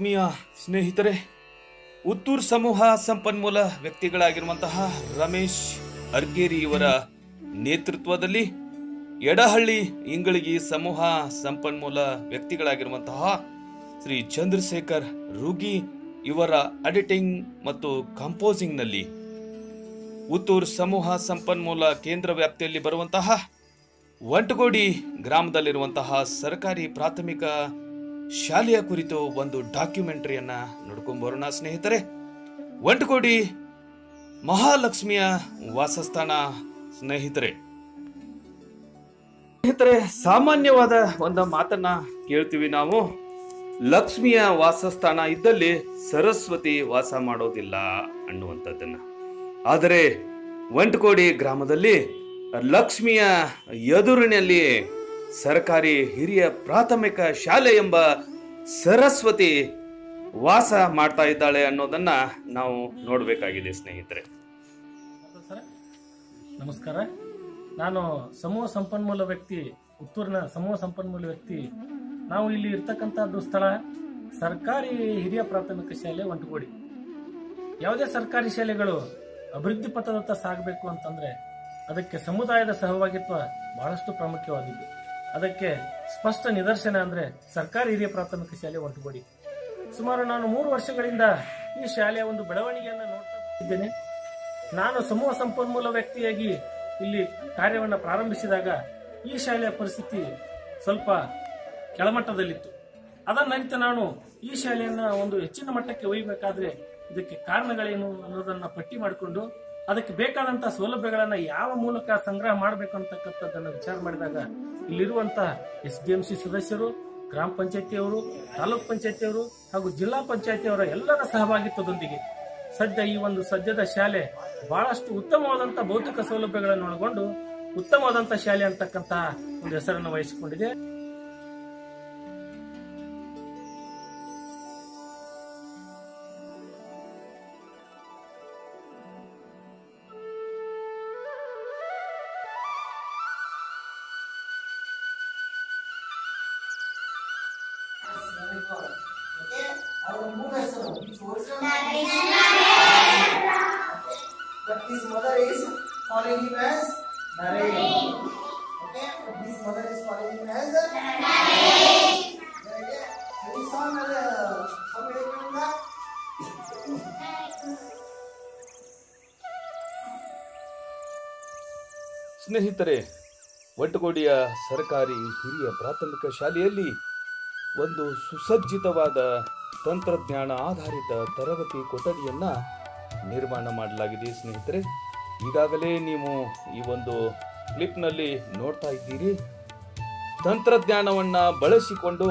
ಆತ್ಮೀಯ ಸ್ನೇಹಿತರೆ, ಉತ್ತೂರ್ ಸಮೂಹ ಸಂಪನ್ಮೂಲ ವ್ಯಕ್ತಿಗಳಾಗಿರುವಂತಹ ರಮೇಶ್ ಅರ್ಗೇರಿ ಇವರ ನೇತೃತ್ವದಲ್ಲಿ ಎಡಹಳ್ಳಿ ಇಂಗಳಗಿ ಸಮೂಹ ಸಂಪನ್ಮೂಲ ವ್ಯಕ್ತಿಗಳಾಗಿರುವಂತಹ ಶ್ರೀ ಚಂದ್ರಶೇಖರ್ ರೂಗಿ ಇವರ ಎಡಿಟಿಂಗ್ ಮತ್ತು ಕಂಪೋಸಿಂಗ್ ನಲ್ಲಿ ಉತ್ತೂರ್ ಸಮೂಹ ಸಂಪನ್ಮೂಲ ಕೇಂದ್ರ ವ್ಯಾಪ್ತಿಯಲ್ಲಿ ಬರುವಂತಹ ವಂಟಗೋಡಿ ಗ್ರಾಮದಲ್ಲಿರುವಂತಹ ಸರ್ಕಾರಿ ಪ್ರಾಥಮಿಕ ಶಾಲೆಯ ಕುರಿತು ಒಂದು ಡಾಕ್ಯುಮೆಂಟರಿಯನ್ನ ನೋಡ್ಕೊಂಡು ಬರೋಣ ಸ್ನೇಹಿತರೆ. ವಂಟಗೋಡಿ ಮಹಾಲಕ್ಷ್ಮಿಯ ವಾಸಸ್ಥಾನ ಸ್ನೇಹಿತರೆ, ಸಾಮಾನ್ಯವಾದ ಒಂದು ಮಾತನ್ನ ಕೇಳ್ತೀವಿ ನಾವು, ಲಕ್ಷ್ಮಿಯ ವಾಸಸ್ಥಾನ ಇದ್ದಲ್ಲಿ ಸರಸ್ವತಿ ವಾಸ ಮಾಡೋದಿಲ್ಲ ಅನ್ನುವಂಥದ್ದನ್ನ. ಆದರೆ ವಂಟಗೋಡಿ ಗ್ರಾಮದಲ್ಲಿ ಲಕ್ಷ್ಮಿಯ ಎದುರಿನಲ್ಲಿ ಸರ್ಕಾರಿ ಹಿರಿಯ ಪ್ರಾಥಮಿಕ ಶಾಲೆ ಎಂಬ ಸರಸ್ವತಿ ವಾಸ ಮಾಡ್ತಾ ಇದ್ದಾಳೆ ಅನ್ನೋದನ್ನ ನಾವು ನೋಡಬೇಕಾಗಿದೆ ಸ್ನೇಹಿತರೆ. ನಮಸ್ಕಾರ, ನಾನು ಸಮೂಹ ಸಂಪನ್ಮೂಲ ವ್ಯಕ್ತಿ, ಉತ್ತೂರಿನ ಸಮೂಹ ಸಂಪನ್ಮೂಲ ವ್ಯಕ್ತಿ. ನಾವು ಇಲ್ಲಿ ಇರ್ತಕ್ಕಂಥದ್ದು ಸ್ಥಳ ಸರ್ಕಾರಿ ಹಿರಿಯ ಪ್ರಾಥಮಿಕ ಶಾಲೆ ವಂಟಗೋಡಿ. ಯಾವುದೇ ಸರ್ಕಾರಿ ಶಾಲೆಗಳು ಅಭಿವೃದ್ಧಿ ಪಥದತ್ತ ಸಾಗಬೇಕು ಅಂತಂದ್ರೆ ಅದಕ್ಕೆ ಸಮುದಾಯದ ಸಹಭಾಗಿತ್ವ ಬಹಳಷ್ಟು ಪ್ರಾಮುಖ್ಯವಾದದ್ದು. ಅದಕ್ಕೆ ಸ್ಪಷ್ಟ ನಿದರ್ಶನ ಅಂದ್ರೆ ಸರ್ಕಾರಿ ಹಿರಿಯ ಪ್ರಾಥಮಿಕ ಶಾಲೆ ವಂಟಗೋಡಿ. ಸುಮಾರು ನಾನು 3 ವರ್ಷಗಳಿಂದ ಈ ಶಾಲೆಯ ಒಂದು ಬೆಳವಣಿಗೆಯನ್ನು ನೋಡ್ತಾ ಇದ್ದೇನೆ. ನಾನು ಸಮೂಹ ಸಂಪನ್ಮೂಲ ವ್ಯಕ್ತಿಯಾಗಿ ಇಲ್ಲಿ ಕಾರ್ಯವನ್ನು ಪ್ರಾರಂಭಿಸಿದಾಗ ಈ ಶಾಲೆಯ ಪರಿಸ್ಥಿತಿ ಸ್ವಲ್ಪ ಕೆಳಮಟ್ಟದಲ್ಲಿತ್ತು. ಅದನ್ನಂತೆ ನಾನು ಈ ಶಾಲೆಯನ್ನ ಒಂದು ಹೆಚ್ಚಿನ ಮಟ್ಟಕ್ಕೆ ಒಯ್ಯಬೇಕಾದ್ರೆ ಇದಕ್ಕೆ ಕಾರಣಗಳೇನು ಅನ್ನೋದನ್ನ ಪಟ್ಟಿ ಮಾಡಿಕೊಂಡು ಅದಕ್ಕೆ ಬೇಕಾದಂತಹ ಸೌಲಭ್ಯಗಳನ್ನ ಯಾವ ಮೂಲಕ ಸಂಗ್ರಹ ಮಾಡಬೇಕು ಅಂತಕ್ಕಂಥದ್ದನ್ನ ವಿಚಾರ ಮಾಡಿದಾಗ ಇಲ್ಲಿರುವಂತಹ SDMC ಸದಸ್ಯರು, ಗ್ರಾಮ ಪಂಚಾಯತಿಯವರು, ತಾಲೂಕ್ ಪಂಚಾಯತಿಯವರು ಹಾಗೂ ಜಿಲ್ಲಾ ಪಂಚಾಯತಿಯವರ ಎಲ್ಲರ ಸಹಭಾಗಿತ್ವದೊಂದಿಗೆ ಈ ಒಂದು ಸದ್ಯದ ಶಾಲೆ ಬಹಳಷ್ಟು ಉತ್ತಮವಾದಂತಹ ಭೌತಿಕ ಸೌಲಭ್ಯಗಳನ್ನು ಒಳಗೊಂಡು ಉತ್ತಮವಾದಂತಹ ಶಾಲೆ ಅಂತಕ್ಕಂತಹ ಒಂದು ಹೆಸರನ್ನು ವಹಿಸಿಕೊಂಡಿದೆ. But his mother is calling him as Naresh. Okay, but his mother is calling him as Naresh. Okay, so this song is ಸ್ನೇಹಿತರೆ, ವಂಟಗೋಡಿಯ ಸರ್ಕಾರಿ ಹಿರಿಯ ಪ್ರಾಥಮಿಕ ಶಾಲೆಯಲ್ಲಿ ಒಂದು ಸುಸಜ್ಜಿತವಾದ ತಂತ್ರಜ್ಞಾನ ಆಧಾರಿತ ತರಗತಿ ಕೊಠಡಿಯನ್ನ ನಿರ್ಮಾಣ ಮಾಡಲಾಗಿದೆ ಸ್ನೇಹಿತರೆ. ಈಗಾಗಲೇ ನೀವು ಈ ಒಂದು ಕ್ಲಿಪ್ನಲ್ಲಿ ನೋಡ್ತಾ ಇದ್ದೀರಿ. ತಂತ್ರಜ್ಞಾನವನ್ನ ಬಳಸಿಕೊಂಡು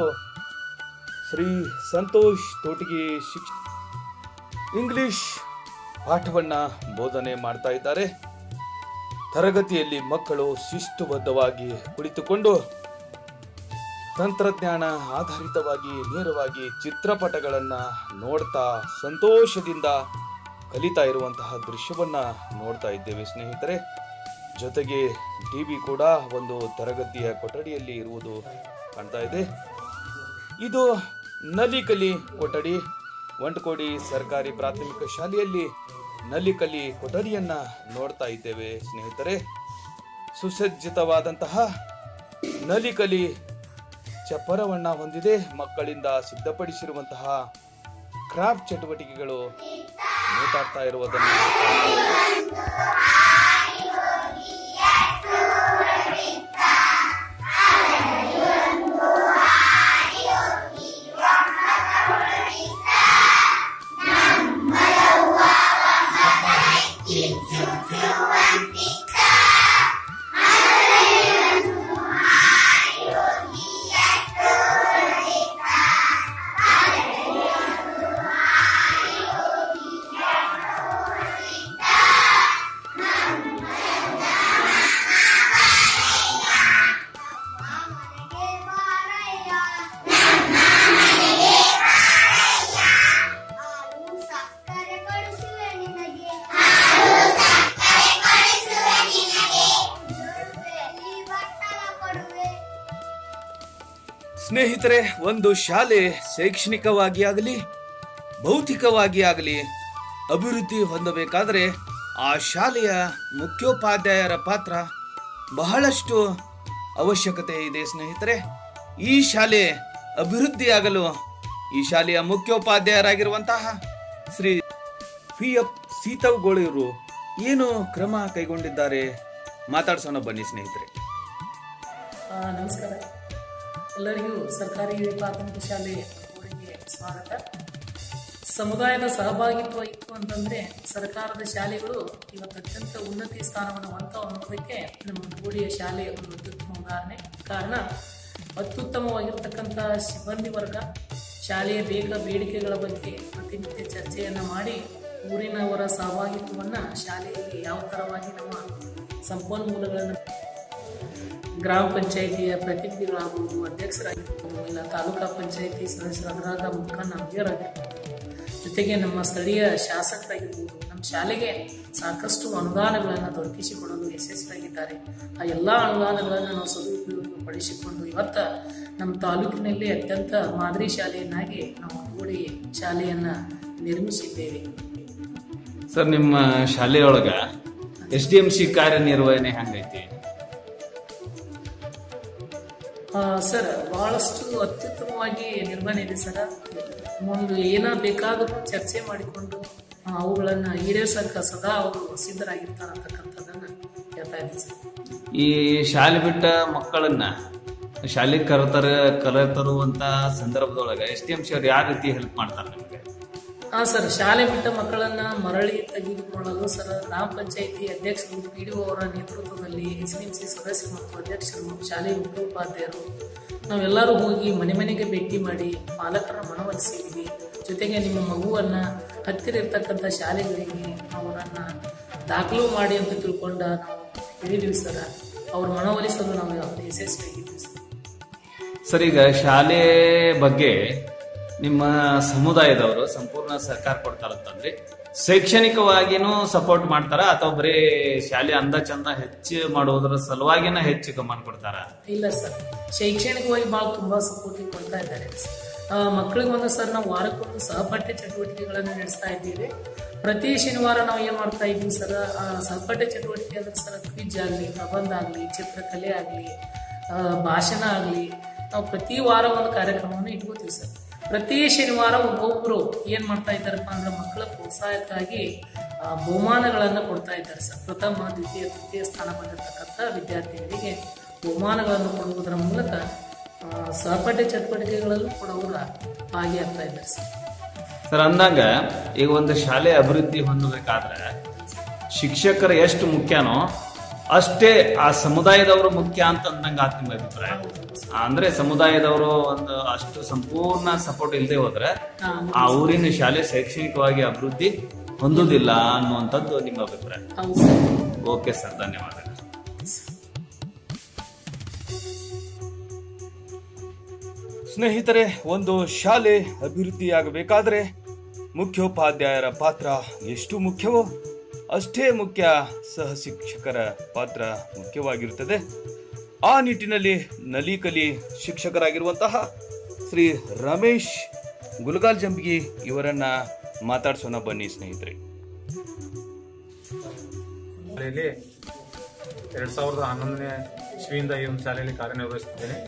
ಶ್ರೀ ಸಂತೋಷ್ ತೋಟಗಿ ಇಂಗ್ಲಿಷ್ ಪಾಠವನ್ನ ಬೋಧನೆ ಮಾಡ್ತಾ ಇದ್ದಾರೆ. ತರಗತಿಯಲ್ಲಿ ಮಕ್ಕಳು ಶಿಸ್ತುಬದ್ಧವಾಗಿ ಕುಳಿತುಕೊಂಡು ತಂತ್ರಜ್ಞಾನ ಆಧಾರಿತವಾಗಿ ನೇರವಾಗಿ ಚಿತ್ರಪಟಗಳನ್ನ ನೋಡ್ತಾ ಸಂತೋಷದಿಂದ ಕಲಿತಾ ಇರುವಂತಹ ದೃಶ್ಯವನ್ನ ನೋಡ್ತಾ ಇದ್ದೇವೆ ಸ್ನೇಹಿತರೆ. ಜೊತೆಗೆ ಟಿವಿ ಕೂಡ ಒಂದು ತರಗತಿಯ ಕೊಠಡಿಯಲ್ಲಿ ಇರುವುದು ಕಾಣ್ತಾ ಇದೆ. ಇದು ನಲಿಕಲಿ ಕೊಠಡಿ. ವಂಟಗೋಡಿ ಸರ್ಕಾರಿ ಪ್ರಾಥಮಿಕ ಶಾಲೆಯಲ್ಲಿ ನಲಿಕಲಿ ಕೊಠಡಿಯನ್ನ ನೋಡ್ತಾ ಇದ್ದೇವೆ ಸ್ನೇಹಿತರೆ. ಸುಸಜ್ಜಿತವಾದಂತಹ ನಲಿಕಲಿ ಚಪ್ಪರವನ್ನ ಹೊಂದಿದೆ. ಮಕ್ಕಳಿಂದ ಸಿದ್ಧಪಡಿಸಿರುವಂತಹ ಕ್ರಾಫ್ಟ್ ಚಟುವಟಿಕೆಗಳು ನೇತಾಡ್ತಾ ಇರುವುದನ್ನು ಸ್ನೇಹಿತರೆ, ಒಂದು ಶಾಲೆ ಶೈಕ್ಷಣಿಕವಾಗಿ ಆಗಲಿ ಭೌತಿಕವಾಗಿ ಆಗಲಿ ಅಭಿವೃದ್ಧಿ ಹೊಂದಬೇಕಾದರೆ ಆ ಶಾಲೆಯ ಮುಖ್ಯೋಪಾಧ್ಯಾಯರ ಪಾತ್ರ ಬಹಳಷ್ಟು ಅವಶ್ಯಕತೆ ಇದೆ ಸ್ನೇಹಿತರೆ. ಈ ಶಾಲೆ ಅಭಿವೃದ್ಧಿಯಾಗಲು ಈ ಶಾಲೆಯ ಮುಖ್ಯೋಪಾಧ್ಯಾಯರಾಗಿರುವಂತಹ ಶ್ರೀ PF ಸೀತವಗೋಳಿಯವರು ಏನು ಕ್ರಮ ಕೈಗೊಂಡಿದ್ದಾರೆ ಮಾತಾಡ್ಸೋಣ ಬನ್ನಿ ಸ್ನೇಹಿತರೆ. ನಮಸ್ಕಾರ ಎಲ್ಲರಿಗೂ. ಸರ್ಕಾರಿ ಹಿರಿಯ ಪ್ರಾಥಮಿಕ ಶಾಲೆ ಊರಿಗೆ ಸ್ವಾಗತ. ಸಮುದಾಯದ ಸಹಭಾಗಿತ್ವ ಇತ್ತು ಅಂತಂದ್ರೆ ಸರ್ಕಾರದ ಶಾಲೆಗಳು ಇವತ್ತು ಅತ್ಯಂತ ಉನ್ನತಿ ಸ್ಥಾನವನ್ನು ಹೊಂದವು ಅನ್ನೋದಕ್ಕೆ ನಮ್ಮ ಮುಂಡಗೋಡಿಯ ಶಾಲೆ ಒಂದು ಅತ್ಯುತ್ತಮ ಉದಾಹರಣೆ. ಕಾರಣ ಅತ್ಯುತ್ತಮವಾಗಿರ್ತಕ್ಕಂಥ ಸಿಬ್ಬಂದಿ ವರ್ಗ ಶಾಲೆಯ ಬೇಡಿಕೆಗಳ ಬಗ್ಗೆ ಪ್ರತಿನಿತ್ಯ ಚರ್ಚೆಯನ್ನು ಮಾಡಿ ಊರಿನವರ ಸಹಭಾಗಿತ್ವವನ್ನು ಶಾಲೆಯಲ್ಲಿ ಯಾವ ಥರವಾಗಿ ನಮ್ಮ ಸಂಪನ್ಮೂಲಗಳನ್ನು ಗ್ರಾಮ ಪಂಚಾಯಿತಿಯ ಪ್ರತಿನಿಧಿಗಳಾಗುವುದು, ಅಧ್ಯಕ್ಷರಾಗಿರ್ಬೋದು, ಇಲ್ಲ ತಾಲೂಕಾ ಪಂಚಾಯಿತಿ ಸದಸ್ಯರಾದ ಮುಖಂಡ ಅಭ್ಯರಾಗಿರ್ಬೋದು, ಜೊತೆಗೆ ನಮ್ಮ ಸ್ಥಳೀಯ ಶಾಸಕರಾಗಿರ್ಬೋದು, ನಮ್ಮ ಶಾಲೆಗೆ ಸಾಕಷ್ಟು ಅನುದಾನಗಳನ್ನು ದೊರಕಿಸಿಕೊಡಲು ಯಶಸ್ವಿಯಾಗಿದ್ದಾರೆ. ಆ ಎಲ್ಲ ಅನುದಾನಗಳನ್ನು ನಾವು ಸದುಪಯೋಗಪಡಿಸಿಕೊಂಡು ಇವತ್ತು ನಮ್ಮ ತಾಲೂಕಿನಲ್ಲಿ ಅತ್ಯಂತ ಮಾದರಿ ಶಾಲೆಯನ್ನಾಗಿ ನಾವು ಮುಂಡಗೋಡಿ ಶಾಲೆಯನ್ನು ನಿರ್ಮಿಸಿದ್ದೇವೆ. ಸರ್, ನಿಮ್ಮ ಶಾಲೆಯೊಳಗ SDMC ಕಾರ್ಯನಿರ್ವಹಣೆ ಹೆಂಗೈತಿ? ಸರ್, ಬಹಳಷ್ಟು ಅತ್ಯುತ್ತಮವಾಗಿ ನಿರ್ವಹಣೆ ಇದೆ ಸರ್. ಒಂದು ಏನ ಬೇಕಾದರೂ ಚರ್ಚೆ ಮಾಡಿಕೊಂಡು ಅವುಗಳನ್ನು ಈಡೇರಿಸಕ್ಕೆ ಸದಾ ಅವರು ಸಿದ್ಧರಾಗಿರ್ತಾರೆ ಅಂತಕ್ಕಂಥದ್ದನ್ನು ಹೇಳ್ತಾ ಇದ್ದೀನಿ ಸರ್. ಈ ಶಾಲೆ ಬಿಟ್ಟ ಮಕ್ಕಳನ್ನ ಶಾಲೆಗೆ ಕರೆತರುವಂತ ಸಂದರ್ಭದೊಳಗ SDMC ಅವ್ರು ಯಾವ ರೀತಿ ಹೆಲ್ಪ್ ಮಾಡ್ತಾರೆ ನಿಮಗೆ? ಸರ್, ಶಾಲೆ ಬಿಟ್ಟ ಮಕ್ಕಳನ್ನ ಮರಳಿ ತೆಗೆದುಕೊಳ್ಳಲು ಸರ್ ಗ್ರಾಮ ಪಂಚಾಯಿತಿ ಅಧ್ಯಕ್ಷರು, PDO ಅವರ ನೇತೃತ್ವದಲ್ಲಿ SDMC ಸದಸ್ಯರು ಮತ್ತು ಅಧ್ಯಕ್ಷರು, ಶಾಲೆ ಮುಖ್ಯೋಪಾಧ್ಯಾಯರು ನಾವೆಲ್ಲರೂ ಹೋಗಿ ಮನೆ ಮನೆಗೆ ಭೇಟಿ ಮಾಡಿ ಪಾಲಕರನ್ನ ಮನವೊಲಿಸಿದ್ವಿ. ಜೊತೆಗೆ ನಿಮ್ಮ ಮಗುವನ್ನ ಹತ್ತಿರ ಇರ್ತಕ್ಕಂಥ ಶಾಲೆಗಳಿಗೆ ಅವರನ್ನ ದಾಖಲು ಮಾಡಿ ಅಂತ ತಿಳ್ಕೊಂಡ ನಾವು ಹೇಳಿದ್ವಿ ಸರ್. ಅವ್ರ ಮನವೊಲಿಸಲು ನಾವು ಯಶಸ್ವಿಯಾಗಿದ್ವಿ ಸರ್. ಸರ್, ಈಗ ಶಾಲೆ ಬಗ್ಗೆ ನಿಮ್ಮ ಸಮುದಾಯದವರು ಸಂಪೂರ್ಣ ಸಹಕಾರ ಕೊಡ್ತಾರಂತಂದ್ರೆ ಶೈಕ್ಷಣಿಕವಾಗಿನೂ ಸಪೋರ್ಟ್ ಮಾಡ್ತಾರ ಅಥವಾ ಬರೀ ಶಾಲೆ ಅಂದ ಚಂದ ಹೆಚ್ಚು ಮಾಡುವುದರ ಸಲುವಾಗಿನ ಹೆಚ್ಚು ಗಮನ ಕೊಡ್ತಾರ? ಇಲ್ಲ ಸರ್, ಶೈಕ್ಷಣಿಕವಾಗಿ ತುಂಬಾ ಸಪೋರ್ಟಿವ್ ಕೊಡ್ತಾ ಇದ್ದಾರೆ. ಮಕ್ಕಳಿಗೆ ಒಂದು ಸರ್ ನಾವು ವಾರಕ್ಕೊಂದು ಸಹಪಾಠ್ಯ ಚಟುವಟಿಕೆಗಳನ್ನು ನಡೆಸ್ತಾ ಇದ್ದೀವಿ. ಪ್ರತಿ ಶನಿವಾರ ನಾವು ಏನ್ ಮಾಡ್ತಾ ಇದ್ದೀವಿ ಸರ್, ಸಹಪಾಠ್ಯ ಚಟುವಟಿಕೆ ಅಂದ್ರೆ ಸರ್ ಕ್ವಿಜ್ ಆಗಲಿ, ಪ್ರಬಂಧ ಆಗಲಿ, ಚಿತ್ರಕಲೆ ಆಗಲಿ, ಭಾಷಣ ಆಗಲಿ, ನಾವು ಪ್ರತಿ ವಾರ ಒಂದು ಕಾರ್ಯಕ್ರಮವನ್ನು ಇಟ್ಕೋತೀವಿ ಸರ್. ಪ್ರತಿ ಶನಿವಾರ ಒಬ್ಬೊಬ್ರು ಏನ್ ಮಾಡ್ತಾ ಇದ್ದಾರಪ್ಪ ಅಂದ್ರೆ ಮಕ್ಕಳ ಪ್ರೋತ್ಸಾಹಕ್ಕಾಗಿ ಬಹುಮಾನಗಳನ್ನು ಕೊಡ್ತಾ ಇದ್ದಾರೆ ಸರ್. ಪ್ರಥಮ, ದ್ವಿತೀಯ, ತೃತೀಯ ಸ್ಥಾನ ಬಂದಿರತಕ್ಕಂಥ ವಿದ್ಯಾರ್ಥಿಗಳಿಗೆ ಬಹುಮಾನಗಳನ್ನು ಕೊಡುವುದರ ಮೂಲಕ ಸಹಪಾಠ್ಯ ಚಟುವಟಿಕೆಗಳಲ್ಲೂ ಕೂಡ ಅವರು ಭಾಗಿಯಾಗ್ತಾ ಇದ್ದಾರೆ ಸರ್. ಸರ್, ಅಂದಾಗ ಈಗ ಒಂದು ಶಾಲೆ ಅಭಿವೃದ್ಧಿ ಹೊಂದಬೇಕಾದ್ರೆ ಶಿಕ್ಷಕರು ಎಷ್ಟು ಮುಖ್ಯನೋ ಅಷ್ಟೇ ಆ ಸಮುದಾಯದವರು ಮುಖ್ಯ ಅಂತ ಅಂದಂಗ ಆತ್ ನಿಮ್ಮ ಅಭಿಪ್ರಾಯ? ಅಂದ್ರೆ ಸಮುದಾಯದವರು ಒಂದು ಅಷ್ಟು ಸಂಪೂರ್ಣ ಸಪೋರ್ಟ್ ಇಲ್ಲದೆ ಹೋದ್ರೆ ಆ ಊರಿನ ಶಾಲೆ ಶೈಕ್ಷಣಿಕವಾಗಿ ಅಭಿವೃದ್ಧಿ ಹೊಂದುವುದಿಲ್ಲ ಅನ್ನುವಂಥದ್ದು ನಿಮ್ಮ ಅಭಿಪ್ರಾಯ? ಓಕೆ ಸರ್, ಧನ್ಯವಾದಗಳು. ಸ್ನೇಹಿತರೆ, ಒಂದು ಶಾಲೆ ಅಭಿವೃದ್ಧಿಯಾಗಬೇಕಾದ್ರೆ ಮುಖ್ಯೋಪಾಧ್ಯಾಯರ ಪಾತ್ರ ಎಷ್ಟು ಮುಖ್ಯವೋ ಅಷ್ಟೇ ಮುಖ್ಯ ಸಹ ಶಿಕ್ಷಕರ ಪಾತ್ರ ಮುಖ್ಯವಾಗಿರುತ್ತದೆ. ಆ ನಿಟ್ಟಿನಲ್ಲಿ ನಲಿಕಲಿ ಶಿಕ್ಷಕರಾಗಿರುವಂತಹ ಶ್ರೀ ರಮೇಶ್ ಗುಲಗಾಲ್ ಜಂಬಗಿ ಇವರನ್ನ ಮಾತಾಡ್ಸೋಣ ಬನ್ನಿ ಸ್ನೇಹಿತರೆ. ಶಾಲೆಯಲ್ಲಿ 2011ನೇ ಇಸ್ವಿಯಿಂದ ಈ ಒಂದು ಶಾಲೆಯಲ್ಲಿ ಕಾರ್ಯನಿರ್ವಹಿಸುತ್ತಿದ್ದೇನೆ.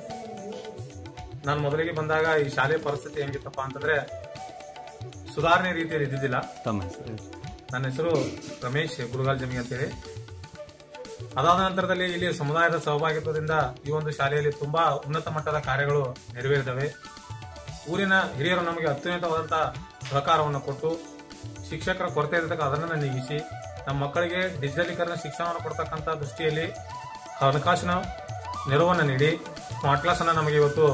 ನಾನು ಮೊದಲಿಗೆ ಬಂದಾಗ ಈ ಶಾಲೆ ಪರಿಸ್ಥಿತಿ ಹೆಂಗಿತ್ತಪ್ಪ ಅಂತಂದ್ರೆ ಸುಧಾರಣೆ ರೀತಿಯಲ್ಲಿ ಇದ್ದಿದ್ದಿಲ್ಲ. ನನ್ನ ಹೆಸರು ರಮೇಶ್ ಗುಲಗಾಲ್ ಜಂಬಗಿ ಅಂತೇಳಿ. ಅದಾದ ನಂತರದಲ್ಲಿ ಇಲ್ಲಿ ಸಮುದಾಯದ ಸಹಭಾಗಿತ್ವದಿಂದ ಈ ಒಂದು ಶಾಲೆಯಲ್ಲಿ ತುಂಬಾ ಉನ್ನತ ಮಟ್ಟದ ಕಾರ್ಯಗಳು ನೆರವೇರಿದವೆ. ಊರಿನ ಹಿರಿಯರು ನಮಗೆ ಅತ್ಯುನ್ನತವಾದಂತಹ ಸಹಕಾರವನ್ನು ಕೊಟ್ಟು ಶಿಕ್ಷಕರ ಕೊರತೆ ಇರತಕ್ಕ ಅದನ್ನು ನೀಗಿಸಿ ನಮ್ಮ ಮಕ್ಕಳಿಗೆ ಡಿಜಿಟಲೀಕರಣ ಶಿಕ್ಷಣವನ್ನು ಕೊಡ್ತಕ್ಕಂಥ ದೃಷ್ಟಿಯಲ್ಲಿ ಹಣಕಾಸಿನ ನೆರವನ್ನು ನೀಡಿ ಸ್ಮಾರ್ಟ್ ಕ್ಲಾಸ್ ಅನ್ನು ನಮಗೆ ಇವತ್ತು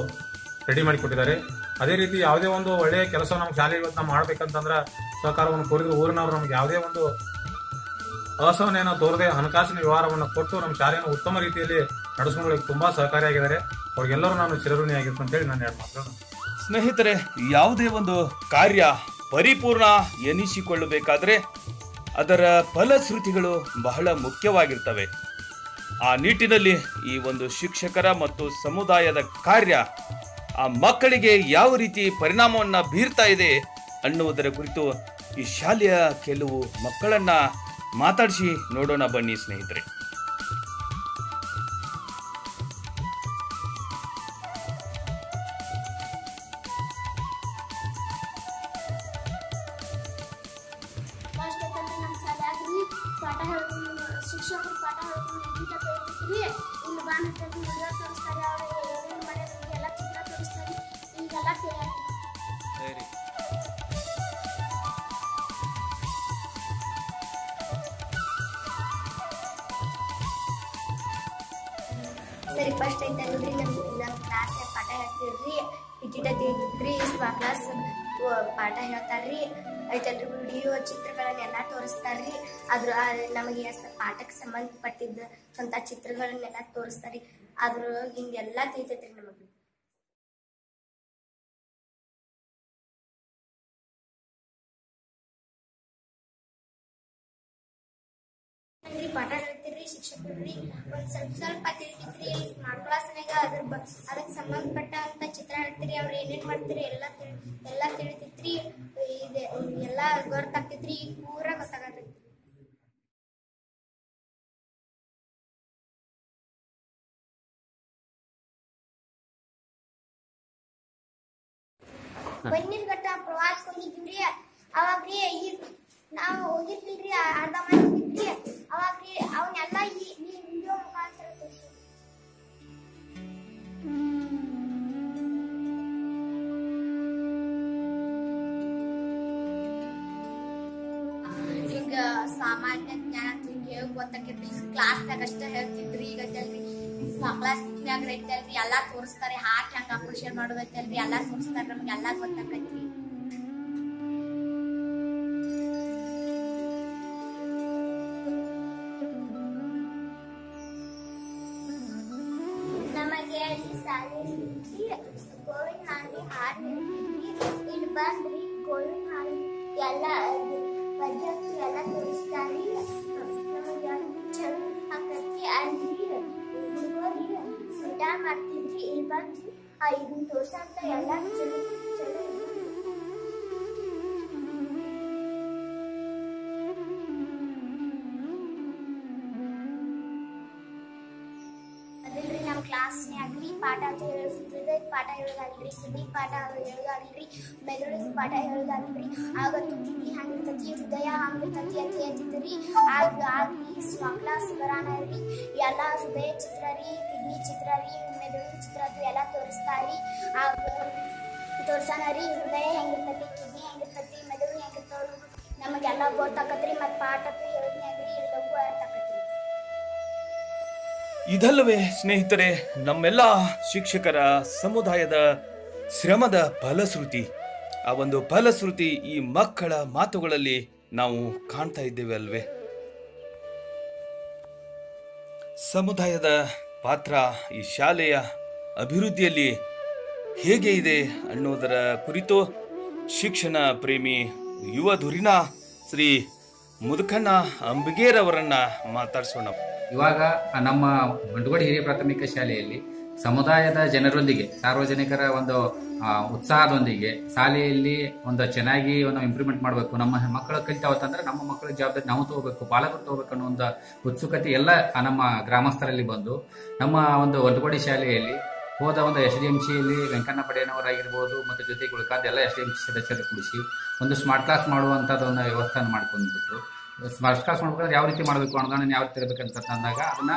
ರೆಡಿ ಮಾಡಿಕೊಟ್ಟಿದ್ದಾರೆ. ಅದೇ ರೀತಿ ಯಾವುದೇ ಒಂದು ಒಳ್ಳೆಯ ಕೆಲಸ ನಮ್ಮ ಶಾಲೆ ಇವತ್ತು ನಾವು ಮಾಡ್ಬೇಕಂತಂದ್ರೆ ಸಹಕಾರವನ್ನು ಕೋರಿದ್ರು ಊರಿನವರು ನಮಗೆ ಯಾವುದೇ ಒಂದು ಅಸಹನೆಯನ್ನು ತೋರದೆ ಹಣಕಾಸಿನ ವ್ಯವಹಾರವನ್ನು ಕೊಟ್ಟು ನಮ್ಮ ಶಾಲೆಯನ್ನು ಉತ್ತಮ ರೀತಿಯಲ್ಲಿ ನಡೆಸ್ಕೊಳ್ಳಲಿಕ್ಕೆ ತುಂಬಾ ಸಹಕಾರಿಯಾಗಿದ್ದಾರೆ. ಅವ್ರಿಗೆಲ್ಲರೂ ನಾನು ಚಿರಋಣಿಯಾಗಿರ್ತೀನಿ ಅಂತ ಹೇಳಿ ನಾನು ಎರಡು ಮಾತುಗಳನ್ನು. ಸ್ನೇಹಿತರೆ, ಯಾವುದೇ ಒಂದು ಕಾರ್ಯ ಪರಿಪೂರ್ಣ ಎನಿಸಿಕೊಳ್ಳಬೇಕಾದ್ರೆ ಅದರ ಫಲಶ್ರುತಿಗಳು ಬಹಳ ಮುಖ್ಯವಾಗಿರ್ತವೆ. ಆ ನಿಟ್ಟಿನಲ್ಲಿ ಈ ಒಂದು ಶಿಕ್ಷಕರ ಮತ್ತು ಸಮುದಾಯದ ಕಾರ್ಯ ಆ ಮಕ್ಕಳಿಗೆ ಯಾವ ರೀತಿ ಪರಿಣಾಮವನ್ನ ಬೀರ್ತಾ ಇದೆ ಅನ್ನುವುದರ ಕುರಿತು ಈ ಶಾಲೆಯ ಕೆಲವು ಮಕ್ಕಳನ್ನ ಮಾತಾಡಿಸಿ ನೋಡೋಣ ಬನ್ನಿ ಸ್ನೇಹಿತರೆ. ಪಾಠ ಹೇಳ್ಕೊಂಡು ಶಿಕ್ಷಕರು ಪಾಠ ಹೇಳ್ಕೊಂಡು ಗೀಟ ತೋರಿಸ್ತೀವಿ. ಇಲ್ಲಿ ಬಂದು ವಿಡಿಯೋ ತೋರಿಸ್ತಾರೆ, ಅವ್ರು ಏನೇನು ಮಾಡಿದ್ರೆ ಎಲ್ಲ ಚಿತ್ರ ತೋರಿಸ್ತಾರೆ. ಈಗೆಲ್ಲ ಸರಿ ಫಸ್ಟ್ ಐತಲ್ರಿ ನಮ್ಮ ಕ್ಲಾಸ್ ಪಾಠ ಹೇಳ್ತಿರ್ರಿ. ಟಿಕೆಟ್ ಐತಿದ್ರಿ ಕ್ಲಾಸ್ ಪಾಠ ಹೇಳ್ತಾರ್ರಿ. ಐತಲ್ರಿ ವಿಡಿಯೋ ಚಿತ್ರಗಳನ್ನೆಲ್ಲ ತೋರಿಸ್ತಾರ್ರಿ. ಅದ್ರ ನಮಗೆ ಪಾಠಕ್ಕೆ ಸಂಬಂಧಪಟ್ಟಿದ್ದ ಸ್ವಂತ ಚಿತ್ರಗಳನ್ನೆಲ್ಲ ತೋರಿಸ್ತಾರ್ರಿ. ಅದ್ರ ಹಿಂಗೆಲ್ಲ ತಿಳಿತೈತ್ರಿ ನಮಗೆ. ಪಾಠ ಹೇಳ್ತಿರ್ರಿ ಶಿಕ್ಷಕರ್ರಿ. ಒಂದ್ ಸ್ವಲ್ಪ ತಿಳಿತೈತ್ರಿ. ಸ್ಮಾರ್ಟ್ ಕ್ಲಾಸ್ನಾಗ ಅದಕ್ಕೆ ಸಂಬಂಧಪಟ್ಟಂತ ಚಿತ್ರ ಹೇಳ್ತೀರಿ. ಅವ್ರು ಏನೇನ್ ಮಾಡ್ತೀರಿ ಎಲ್ಲ ತಿಳಿತೈತ್ರಿ. ಎಲ್ಲ ಗೊತ್ತಾಗ್ತೈತ್ರಿ. ಪೂರಾ ಗೊತ್ತಾಗತೈತ್ರಿ. ಬನ್ನಿರ್ಘಟ್ಟ ಪ್ರವಾಸಕ್ಕೆ ಹೋಗಿದ್ವಿ. ಅವಾಗ್ರಿ ನಾವು ಹೋಗಿರ್ತಿಲ್ರಿ, ಅರ್ಧ ಮಂದಿ ಹೋಗಿದ್ರಿ. ಅವಾಗ್ರಿ ಅವನ್ನೆಲ್ಲ ಈ ವಿಡಿಯೋ ಮುಖಾಂತರ ತೋರಿಸ್ತೀವಿ. ಈಗ ಸಾಮಾನ್ಯ ಜ್ಞಾನ ಗೊತ್ತಾಕೈತಿ. ಕ್ಲಾಸ್ನಾಗ ಅಷ್ಟ ಹೇಳ್ತಿದ್ರಿ. ಈಗ ಐತಲ್ರಿ ಕ್ಲಾಸ್ನಾಗ ಐತಲ್ರಿ ಎಲ್ಲಾ ತೋರಿಸ್ತಾರೆ. ಹಾಕಿ ಹಂಗ ಅಪ್ರಿಷಿಯೇಟ್ ಮಾಡೋದೈತಲ್ರಿ ಎಲ್ಲಾ ತೋರಿಸ್ತಾರ. ನಮ್ಗೆ ಎಲ್ಲಾ ಗೊತ್ತಾಕೈತ್ರಿ. ನಮಗೆ ಅಲ್ಲಿ ಶಾಲೆ ಗೋವಿನ ಹಾಡಿ ಹಾಡು ಹೇಳ್ತಿದ್ರಿ. ಇಲ್ಲಿ ಬಂದ್ರಿ ಗೋವಿನ ಹಾಡು ಎಲ್ಲ ಪದ್ಧತಿ ಎಲ್ಲ ತೋರಿಸ್ತಾರಿ. ನಮಗೆ ಚಲೋ ಆಕತಿ. ಅಲ್ಲಿ ಹುಡುಗರಿಗೆ ಊಟ ಮಾಡ್ತಿದ್ರಿ. ಇಲ್ಲಿ ಬಂದು ಇದನ್ನ ತೋರ್ಸಂತ ಎಲ್ಲ ಚಲೋ ಚಲೋ. ಅದಲ್ರಿ ನಮ್ಮ ಕ್ಲಾಸ್ನಾಗ್ರಿ ಪಾಠ ಪಾಠ ಹೇಳೋದಾಗ್ರಿ, ಸುದ್ದಿ ಪಾಠ ಹೇಳೋದಾಗ್ರಿ, ಮೆದುಳಿನ ಪಾಠ ಹೇಳೋದಾಗ್ರಿ. ಆಗ ಕಿಡ್ನಿ ಹಂಗಿರ್ತತಿ, ಹೃದಯ ಹಂಗಿರ್ತತಿ ಅಂತ ಹೇಳ್ತಿದ್ರಿ. ಆಗ್ಲಿ ಕ್ಲಾಸ್ ಬರಾನರಿ ಎಲ್ಲ ಹೃದಯ ಚಿತ್ರ ರೀ, ಕಿಡ್ನಿ ಚಿತ್ರ ರೀ, ಮೆದುಳಿನ ಚಿತ್ರ ಅದು ಎಲ್ಲ ತೋರಿಸ್ತಾರಿ. ತೋರ್ಸಾನರಿ ಹೃದಯ ಹೆಂಗಿರ್ತತಿ, ಕಿಡ್ನಿ ಹೆಂಗಿರ್ತತಿ, ಮೆದುಳು ಹೆಂಗಿರ್ತಾವ್ರು ನಮಗೆಲ್ಲ ಗೊತ್ತಾಕತ್ರಿ. ಮತ್ತು ಪಾಠ ಹೇಳೋದ್ನಾಗ್ರಿ ಎಲ್ಲವೂ ಅರ್ಥ ಆಕತ್ರಿ. ಇದಲ್ಲವೇ ಸ್ನೇಹಿತರೆ ನಮ್ಮೆಲ್ಲ ಶಿಕ್ಷಕರ ಸಮುದಾಯದ ಶ್ರಮದ ಫಲಶ್ರುತಿ. ಆ ಒಂದು ಫಲಶ್ರುತಿ ಈ ಮಕ್ಕಳ ಮಾತುಗಳಲ್ಲಿ ನಾವು ಕಾಣ್ತಾ ಇದ್ದೇವೆ ಅಲ್ವೇ. ಸಮುದಾಯದ ಪಾತ್ರ ಈ ಶಾಲೆಯ ಅಭಿವೃದ್ಧಿಯಲ್ಲಿ ಹೇಗೆ ಇದೆ ಅನ್ನೋದರ ಕುರಿತು ಶಿಕ್ಷಣ ಪ್ರೇಮಿ ಯುವ ಧುರೀಣ ಶ್ರೀ ಮುದುಕಣ್ಣ ಅಂಬಿಗೇರವರನ್ನ ಮಾತಾಡಿಸೋಣ. ಇವಾಗ ನಮ್ಮ ಬಂಟಗೋಡಿ ಹಿರಿಯ ಪ್ರಾಥಮಿಕ ಶಾಲೆಯಲ್ಲಿ ಸಮುದಾಯದ ಜನರೊಂದಿಗೆ ಸಾರ್ವಜನಿಕರ ಒಂದು ಉತ್ಸಾಹದೊಂದಿಗೆ ಶಾಲೆಯಲ್ಲಿ ಒಂದು ಚೆನ್ನಾಗಿ ಒಂದು ಇಂಪ್ರೂವ್ಮೆಂಟ್ ಮಾಡಬೇಕು. ನಮ್ಮ ಮಕ್ಕಳು ಕಲಿತಾವತ್ತಂದ್ರೆ ನಮ್ಮ ಮಕ್ಕಳ ಜವಾಬ್ದಾರಿ ನಾವು ತಗೋಬೇಕು, ಪಾಲಕರು ತಗೋಬೇಕು ಅನ್ನೋ ಒಂದು ಉತ್ಸುಕತೆ ಎಲ್ಲ ನಮ್ಮ ಗ್ರಾಮಸ್ಥರಲ್ಲಿ ಬಂದು ನಮ್ಮ ಒಂದು ಬಂಟಗೋಡಿ ಶಾಲೆಯಲ್ಲಿ ಹೋದ ಒಂದು SDMCಯಲ್ಲಿ ವೆಂಕಣ್ಣ ಪಡೆಯನವರಾಗಿರ್ಬೋದು ಮತ್ತು ಜೊತೆಗೆ ಉಳ್ಕಾದ ಎಲ್ಲ SDMC ಸದಸ್ಯರು ಕೂಡಿಸಿ ಒಂದು ಸ್ಮಾರ್ಟ್ ಕ್ಲಾಸ್ ಮಾಡುವಂಥದ್ದು ಒಂದು ವ್ಯವಸ್ಥೆಯನ್ನು ಮಾಡ್ಕೊಂಡ್ಬಿಟ್ಟು ಸ್ಮಾರ್ಟ್ ಕ್ಲಾಸ್ ಮಾಡ್ಬೇಕಾದ್ರೆ ಯಾವ ರೀತಿ ಮಾಡಬೇಕು, ಅನುದಾನ ಯಾವ ರೀತಿ ಇರಬೇಕಂತ ಅಂದಾಗ ಅದನ್ನ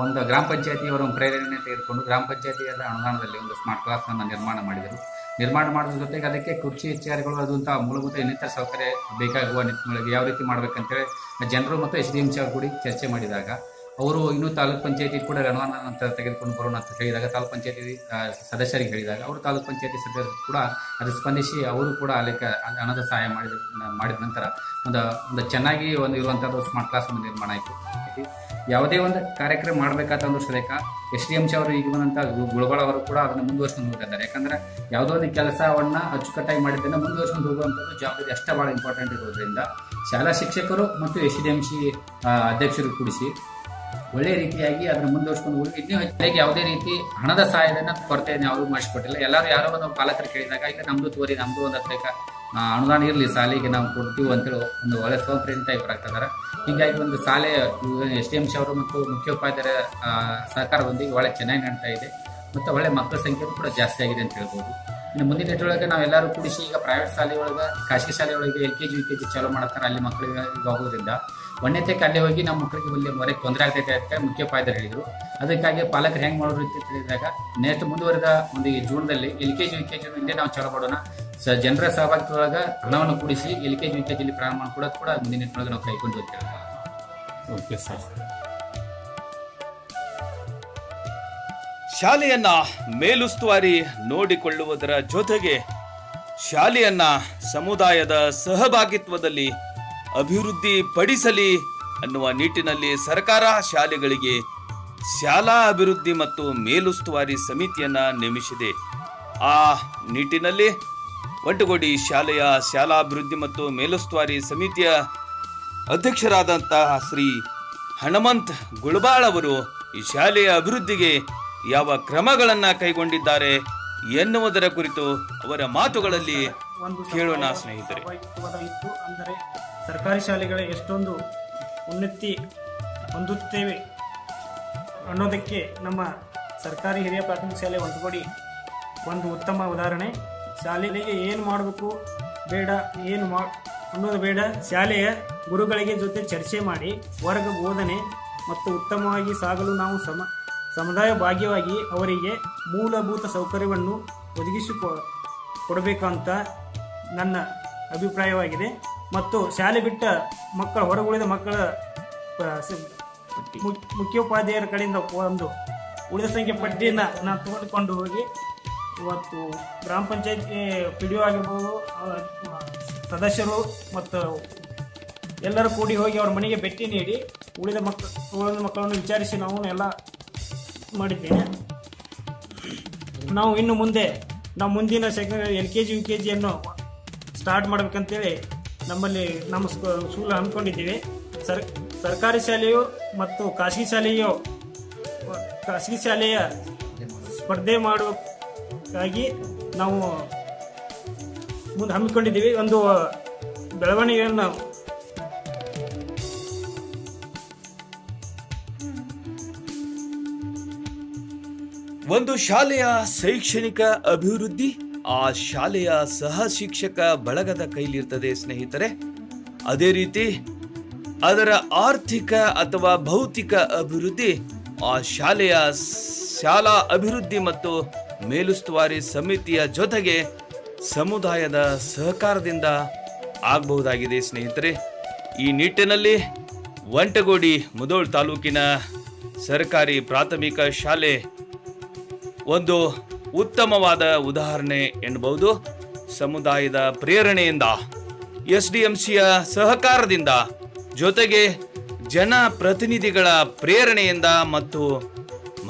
ಒಂದು ಗ್ರಾಮ ಪಂಚಾಯತಿಯವರ ಪ್ರೇರಣೆ ತೆಗೆದುಕೊಂಡು ಗ್ರಾಮ ಪಂಚಾಯತಿಯ ಅನುದಾನದಲ್ಲಿ ಒಂದು ಸ್ಮಾರ್ಟ್ ಕ್ಲಾಸ್ ಅನ್ನು ನಿರ್ಮಾಣ ಮಾಡಿದರು. ನಿರ್ಮಾಣ ಮಾಡೋದ್ರ ಜೊತೆಗೆ ಅದಕ್ಕೆ ಕುರ್ಚಿ ಚೇರ್ಗಳು ಅದಂಥ ಮೂಲಭೂತ ಇನ್ನಿತರ ಸೌಕರ್ಯ ಬೇಕಾಗುವ ನಿಟ್ಟಿನೊಳಗೆ ಯಾವ ರೀತಿ ಮಾಡ್ಬೇಕಂತೇಳಿ ಜನರು ಮತ್ತು SDMC ಅವರು ಕೂಡಿ ಚರ್ಚೆ ಮಾಡಿದಾಗ ಅವರು ಇನ್ನೂ ತಾಲೂಕ್ ಪಂಚಾಯತಿ ಕೂಡ ಅನುದಾನ ತೆಗೆದುಕೊಂಡು ಬರೋಣ ಅಂತ ಹೇಳಿದಾಗ ತಾಲೂಕ್ ಪಂಚಾಯತಿ ಸದಸ್ಯರಿಗೆ ಹೇಳಿದಾಗ ಅವರು ತಾಲೂಕ್ ಪಂಚಾಯತಿ ಸದಸ್ಯರು ಕೂಡ ಅದು ಸ್ಪಂದಿಸಿ ಅವರು ಕೂಡ ಅದಕ್ಕೆ ಹಣದ ಸಹಾಯ ಮಾಡಿದ ನಂತರ ಒಂದು ಚೆನ್ನಾಗಿ ಒಂದು ಇರುವಂಥದ್ದು ಸ್ಮಾರ್ಟ್ ಕ್ಲಾಸ್ ಒಂದು ನಿರ್ಮಾಣ ಆಯಿತು. ಯಾವುದೇ ಒಂದು ಕಾರ್ಯಕ್ರಮ ಮಾಡಬೇಕಾದಂದ್ರೂ ಸದೇಕ SDMC ಅವರು ಈಗ ಬಂದಂಥ ಗುಳಗಳವರು ಕೂಡ ಅದನ್ನು ಮುಂದುವರ್ಸ್ಕೊಂಡು ಹೋಗಿದ್ದಾರೆ. ಯಾಕಂದ್ರೆ ಯಾವುದೋ ಒಂದು ಕೆಲಸವನ್ನ ಅಚ್ಚುಕಟ್ಟಾಗಿ ಮಾಡಿದ್ದನ್ನು ಮುಂದುವರ್ಸ್ಕೊಂಡು ಹೋಗುವಂಥದ್ದು ಜವಾಬ್ದಾರಿ ಅಷ್ಟೇ ಭಾಳ ಇಂಪಾರ್ಟೆಂಟ್ ಇರೋದ್ರಿಂದ ಶಾಲಾ ಶಿಕ್ಷಕರು ಮತ್ತು SDMC ಅಧ್ಯಕ್ಷರು ಕೂಡಿಸಿ ಒಳ್ಳೆ ರೀತಿಯಾಗಿ ಅದನ್ನು ಮುಂದುವರ್ಸ್ಕೊಂಡು ಹೋಗಿ ಇನ್ನೂ ಹೆಚ್ಚಾಗಿ ಯಾವುದೇ ರೀತಿ ಹಣದ ಸಹಾಯಧನ ಕೊರತೆಯನ್ನು ಯಾವುದೂ ಮಾಡಿಸ್ಕೊಟ್ಟಿಲ್ಲ. ಎಲ್ಲರೂ ಯಾರೋ ಒಂದು ಪಾಲಕರು ಕೇಳಿದಾಗ ಈಗ ನಮ್ದು ತೋರಿ ನಮ್ದು ಒಂದು ಹತ್ತಕ್ಕೆ ಅನುದಾನ ಇರಲಿ ಶಾಲೆಗೆ ನಾವು ಕೊಡ್ತೀವಿ ಅಂತೇಳಿ ಒಂದು ಒಳ್ಳೆ ಸ್ವಪ್ರೇರಿತ ಇಬ್ಬರಾಗ್ತಿದ್ದಾರೆ. ಹೀಗಾಗಿ ಒಂದು ಶಾಲೆ SDMC ಅವರು ಮತ್ತು ಮುಖ್ಯೋಪಾಧ್ಯಾಯರ ಸಹಕಾರದೊಂದಿಗೆ ಒಳ್ಳೆ ಚೆನ್ನಾಗಿ ನಡೀತಾ ಇದೆ ಮತ್ತು ಒಳ್ಳೆ ಮಕ್ಕಳ ಸಂಖ್ಯೆ ಕೂಡ ಜಾಸ್ತಿ ಆಗಿದೆ ಅಂತ ಹೇಳ್ಬೋದು. ಇನ್ನು ಮುಂದಿನ ನಿಟ್ಟಿನೊಳಗೆ ನಾವೆಲ್ಲರೂ ಕೂಡಿಸಿ ಈಗ ಪ್ರೈವೇಟ್ ಶಾಲೆ ಒಳಗೆ ಖಾಸಗಿ ಶಾಲೆ ಒಳಗೆ LKG UKG ಚಾಲೂ ಮಾಡ್ತಾರೆ. ಅಲ್ಲಿ ಮಕ್ಕಳಿಗೆ ಈಗ ಹೋಗೋದ್ರಿಂದ ಒಂದನೇತಕ್ಕೆ ಅಲ್ಲಿ ಹೋಗಿ ನಮ್ಮ ಮಕ್ಕಳಿಗೆ ಇಲ್ಲಿ ಹೊರಗೆ ತೊಂದರೆ ಆಗ್ತೈತೆ ಅಂತ ಮುಖ್ಯೋಪಾಧ್ಯಾಯರು ಹೇಳಿದರು. ಅದಕ್ಕಾಗಿ ಪಾಲಕರು ಹೆಂಗೆ ಮಾಡೋದು ಅಂತ ತಿಳಿದಾಗ ನೆಕ್ಸ್ಟ್ ಮುಂದುವರೆದ ಒಂದು ಜೂನ್ದಲ್ಲಿ LKG UKG ಇಲ್ಲೇ ನಾವು ಚಾಲೂ ಮಾಡೋಣ. ಜನರ ಸಹಭಾಗಿತ್ವದೊಳಗೆ ಹಣವನ್ನು ಕೂಡಿಸಿ LKG UKG ಪ್ರಾರಂಭ ಮಾಡ್ಕೊಡೋದು ಕೂಡ ಮುಂದಿನ ನಿಟ್ಟಿನೊಳಗೆ ನಾವು ಕೈಗೊಂಡು ಹೋಗ್ತೇವೆ. Okay sir. ಶಾಲೆಯನ್ನ ಮೇಲುಸ್ತುವಾರಿ ನೋಡಿಕೊಳ್ಳುವುದರ ಜೊತೆಗೆ ಶಾಲೆಯನ್ನ ಸಮುದಾಯದ ಸಹಭಾಗಿತ್ವದಲ್ಲಿ ಅಭಿವೃದ್ಧಿ ಪಡಿಸಲಿ ಅನ್ನುವ ನಿಟ್ಟಿನಲ್ಲಿ ಸರ್ಕಾರ ಶಾಲೆಗಳಿಗೆ ಶಾಲಾ ಅಭಿವೃದ್ಧಿ ಮತ್ತು ಮೇಲುಸ್ತುವಾರಿ ಸಮಿತಿಯನ್ನ ನೇಮಿಸಿದೆ. ಆ ನಿಟ್ಟಿನಲ್ಲಿ ಒಂಟಗೋಡಿ ಶಾಲೆಯ ಶಾಲಾ ಅಭಿವೃದ್ಧಿ ಮತ್ತು ಮೇಲುಸ್ತುವಾರಿ ಸಮಿತಿಯ ಅಧ್ಯಕ್ಷರಾದಂತಹ ಶ್ರೀ ಹನುಮಂತ್ ಗುಳಬಾಳ್ ಅವರು ಈ ಶಾಲೆಯ ಅಭಿವೃದ್ಧಿಗೆ ಯಾವ ಕ್ರಮಗಳನ್ನು ಕೈಗೊಂಡಿದ್ದಾರೆ ಎನ್ನುವುದರ ಕುರಿತು ಅವರ ಮಾತುಗಳಲ್ಲಿ ಕೇಳೋಣ ಸ್ನೇಹಿತರೆ. ಇತ್ತು ಅಂದರೆ ಸರ್ಕಾರಿ ಶಾಲೆಗಳ ಎಷ್ಟೊಂದು ಉನ್ನತಿ ಹೊಂದುತ್ತೇವೆ ಅನ್ನೋದಕ್ಕೆ ನಮ್ಮ ಸರ್ಕಾರಿ ಹಿರಿಯ ಪ್ರಾಥಮಿಕ ಶಾಲೆ ಒಂಟಗೋಡಿ ಒಂದು ಉತ್ತಮ ಉದಾಹರಣೆ. ಶಾಲೆಗೆ ಏನು ಮಾಡಬೇಕು ಬೇಡ ಏನು ಅನ್ನೋದು ಬೇಡ, ಶಾಲೆಯ ಗುರುಗಳಿಗೆ ಜೊತೆ ಚರ್ಚೆ ಮಾಡಿ ವರ್ಗ ಬೋಧನೆ ಮತ್ತು ಉತ್ತಮವಾಗಿ ಸಾಗಲು ನಾವು ಸಮುದಾಯ ಭಾಗ್ಯವಾಗಿ ಅವರಿಗೆ ಮೂಲಭೂತ ಸೌಕರ್ಯವನ್ನು ಒದಗಿಸಿಕೊಡಬೇಕಂತ ನನ್ನ ಅಭಿಪ್ರಾಯವಾಗಿದೆ. ಮತ್ತು ಶಾಲೆ ಬಿಟ್ಟ ಮಕ್ಕಳ ಹೊರಗುಳಿದ ಮಕ್ಕಳ ಮುಖ್ಯೋಪಾಧ್ಯಾಯರ ಕಡೆಯಿಂದ ಒಂದು ಉಳಿದ ಸಂಖ್ಯೆ ಪಟ್ಟಿಯನ್ನು ನಾನು ತೆಗೆದುಕೊಂಡು ಹೋಗಿ ಇವತ್ತು ಗ್ರಾಮ ಪಂಚಾಯತ್ PDO ಆಗಿರ್ಬೋದು, ಸದಸ್ಯರು ಮತ್ತು ಎಲ್ಲರೂ ಕೂಡಿ ಹೋಗಿ ಅವ್ರ ಮನೆಗೆ ಭೇಟಿ ನೀಡಿ ಉಳಿದ ಮಕ್ಕಳನ್ನು ವಿಚಾರಿಸಿ ನಾವು ಎಲ್ಲ ಮಾಡಿದ್ದೇನೆ. ನಾವು ಇನ್ನು ಮುಂದೆ ನಾವು ಮುಂದಿನ LKG UKGಯನ್ನು ಸ್ಟಾರ್ಟ್ ಮಾಡಬೇಕಂತೇಳಿ ನಮ್ಮಲ್ಲಿ ನಮ್ಮ ಸ್ಕೂಲ್ ಹಮ್ಮಿಕೊಂಡಿದ್ದೀವಿ. ಸರ್ಕಾರಿ ಶಾಲೆಯು ಮತ್ತು ಖಾಸಗಿ ಶಾಲೆಯ ಸ್ಪರ್ಧೆ ಮಾಡೋಕ್ಕಾಗಿ ನಾವು ಮುಂದೆ ಹಮ್ಮಿಕೊಂಡಿದ್ದೀವಿ. ಒಂದು ಬೆಳವಣಿಗೆಯನ್ನು ಒಂದು ಶಾಲೆಯ ಶೈಕ್ಷಣಿಕ ಅಭಿವೃದ್ಧಿ ಆ ಶಾಲೆಯ ಸಹ ಶಿಕ್ಷಕ ಬಳಗದ ಕೈಲಿರ್ತದೆ ಸ್ನೇಹಿತರೆ. ಅದೇ ರೀತಿ ಅದರ ಆರ್ಥಿಕ ಅಥವಾ ಭೌತಿಕ ಅಭಿವೃದ್ಧಿ ಆ ಶಾಲೆಯ ಶಾಲಾ ಅಭಿವೃದ್ಧಿ ಮತ್ತು ಮೇಲುಸ್ತುವಾರಿ ಸಮಿತಿಯ ಜೊತೆಗೆ ಸಮುದಾಯದ ಸಹಕಾರದಿಂದ ಆಗಬಹುದಾಗಿದೆ ಸ್ನೇಹಿತರೆ. ಈ ನಿಟ್ಟಿನಲ್ಲಿ ಒಂಟಗೋಡಿ ಮುಧೋಳ್ ತಾಲೂಕಿನ ಸರ್ಕಾರಿ ಪ್ರಾಥಮಿಕ ಶಾಲೆ ಒಂದು ಉತ್ತಮವಾದ ಉದಾಹರಣೆ ಎನ್ನಬಹುದು. ಸಮುದಾಯದ ಪ್ರೇರಣೆಯಿಂದ, SDMCಯ ಸಹಕಾರದಿಂದ, ಜೊತೆಗೆ ಜನಪ್ರತಿನಿಧಿಗಳ ಪ್ರೇರಣೆಯಿಂದ ಮತ್ತು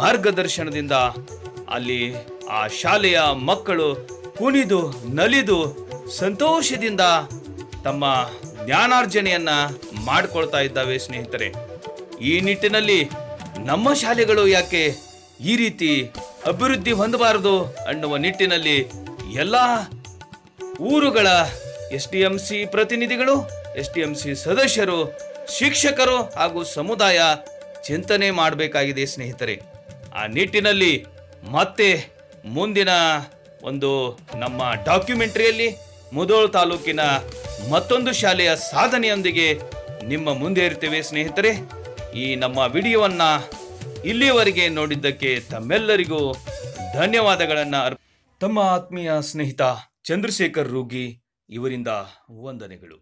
ಮಾರ್ಗದರ್ಶನದಿಂದ ಅಲ್ಲಿ ಆ ಶಾಲೆಯ ಮಕ್ಕಳು ಕುಣಿದು ನಲಿದು ಸಂತೋಷದಿಂದ ತಮ್ಮ ಜ್ಞಾನಾರ್ಜನೆಯನ್ನ ಮಾಡಿಕೊಳ್ತಾ ಇದ್ದಾವೆ ಸ್ನೇಹಿತರೆ. ಈ ನಿಟ್ಟಿನಲ್ಲಿ ನಮ್ಮ ಶಾಲೆಗಳು ಯಾಕೆ ಈ ರೀತಿ ಅಭಿವೃದ್ಧಿ ಹೊಂದಬಾರದು ಅನ್ನುವ ನಿಟ್ಟಿನಲ್ಲಿ ಎಲ್ಲ ಊರುಗಳ SDMC ಪ್ರತಿನಿಧಿಗಳು, SDMC ಸದಸ್ಯರು, ಶಿಕ್ಷಕರು ಹಾಗೂ ಸಮುದಾಯ ಚಿಂತನೆ ಮಾಡಬೇಕಾಗಿದೆ ಸ್ನೇಹಿತರೆ. ಆ ನಿಟ್ಟಿನಲ್ಲಿ ಮತ್ತೆ ಮುಂದಿನ ಒಂದು ನಮ್ಮ ಡಾಕ್ಯುಮೆಂಟರಿಯಲ್ಲಿ ಮುಧೋಳ್ ತಾಲೂಕಿನ ಮತ್ತೊಂದು ಶಾಲೆಯ ಸಾಧನೆಯೊಂದಿಗೆ ನಿಮ್ಮ ಮುಂದೆ ಇರ್ತೇವೆ ಸ್ನೇಹಿತರೆ. ಈ ನಮ್ಮ ವಿಡಿಯೋವನ್ನು ಇಲ್ಲಿಯವರೆಗೆ ನೋಡಿದ್ದಕ್ಕೆ ತಮ್ಮೆಲ್ಲರಿಗೂ ಧನ್ಯವಾದಗಳನ್ನು. ತಮ್ಮ ಆತ್ಮೀಯ ಸ್ನೇಹಿತ ಚಂದ್ರಶೇಖರ್ ರೂಗಿ ಇವರಿಂದ ವಂದನೆಗಳು.